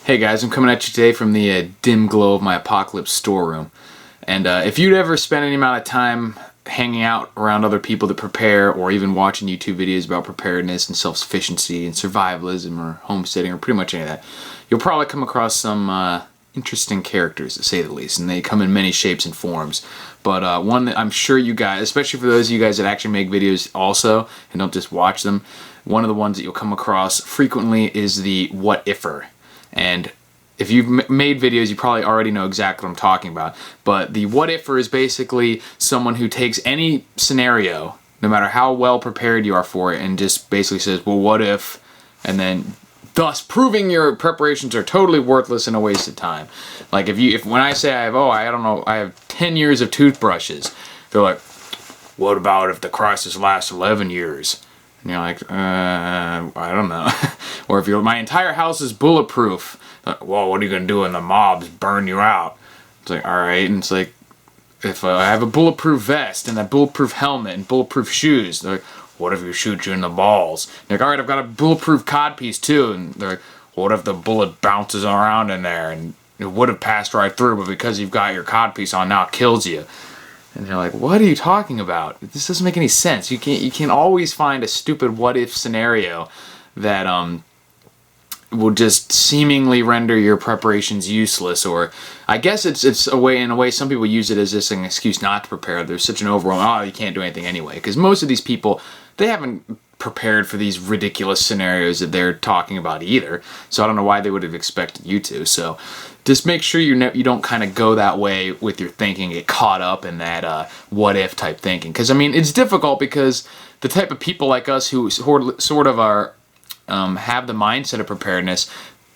Hey guys, I'm coming at you today from the dim glow of my apocalypse storeroom. And if you'd ever spend any amount of time hanging out around other people that prepare, or even watching YouTube videos about preparedness and self-sufficiency and survivalism or homesteading or pretty much any of that, you'll probably come across some interesting characters, to say the least, and they come in many shapes and forms. But one that I'm sure you guys, especially for those of you guys that actually make videos also and don't just watch them, one of the ones that you'll come across frequently is the what-iffer. And if you've made videos, you probably already know exactly what I'm talking about. But the what-iffer is basically someone who takes any scenario, no matter how well prepared you are for it, and just basically says, well, what if? And then thus proving your preparations are totally worthless and a waste of time. Like if when I say I have 10 years of toothbrushes, they're like, what about if the crisis lasts 11 years? And you're like, I don't know. Or if my entire house is bulletproof, like, well, what are you going to do when the mobs burn you out? It's like, all right. And it's like, if I have a bulletproof vest and a bulletproof helmet and bulletproof shoes, they're like, what if you shoot you in the balls? And they're like, all right, I've got a bulletproof codpiece too. And they're like, what if the bullet bounces around in there and it would have passed right through, but because you've got your codpiece on now, it kills you? And you're like, what are you talking about? This doesn't make any sense. You can always find a stupid what-if scenario that will just seemingly render your preparations useless. Or I guess it's a way, in a way, some people use it as just an excuse not to prepare. There's such an overwhelming, you can't do anything anyway. Because most of these people, they haven't prepared for these ridiculous scenarios that they're talking about either. So I don't know why they would have expected you to. So just make sure you don't kind of go that way with your thinking, get caught up in that what-if type thinking. Because, I mean, it's difficult because the type of people like us who sort of are have the mindset of preparedness,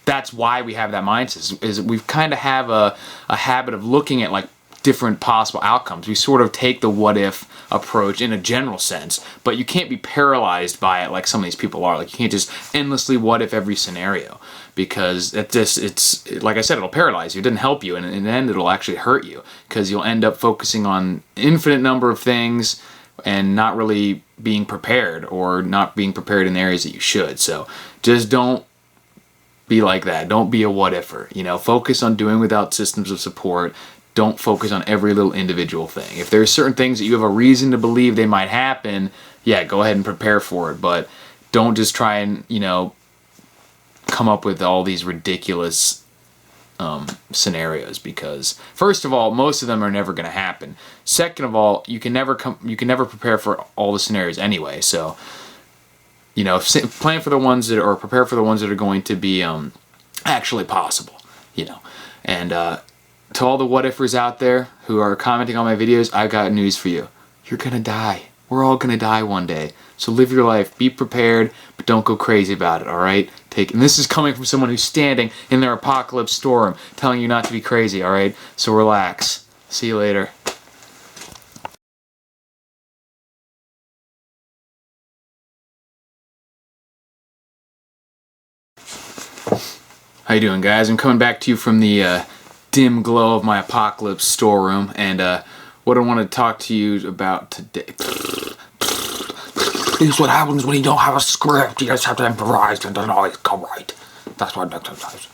that's why we have that mindset, is we kind of have a habit of looking at like different possible outcomes. We sort of take the what-if approach in a general sense, but you can't be paralyzed by it like some of these people are. Like, you can't just endlessly what-if every scenario, because it's like I said, it'll paralyze you. It doesn't help you, and in the end it'll actually hurt you, because you'll end up focusing on infinite number of things and not really being prepared, or not being prepared in the areas that you should. So just don't be like that. Don't be a what-iffer. Focus on doing without systems of support. Don't focus on every little individual thing. If there's certain things that you have a reason to believe they might happen, yeah, go ahead and prepare for it. But don't just try and, come up with all these ridiculous scenarios, because first of all, most of them are never going to happen. Second of all, you can never prepare for all the scenarios anyway. So, plan for the ones that, or prepare for the ones that are going to be actually possible. And to all the what-ifers out there who are commenting on my videos, I've got news for you. You're gonna die. We're all gonna die one day. So live your life, be prepared, but don't go crazy about it, alright? And this is coming from someone who's standing in their apocalypse storeroom telling you not to be crazy, alright? So relax. See you later. How you doing, guys? I'm coming back to you from the dim glow of my apocalypse storeroom, and what I want to talk to you about today. Here's what happens when you don't have a script. You just have to improvise and it doesn't always go right. That's what exercise.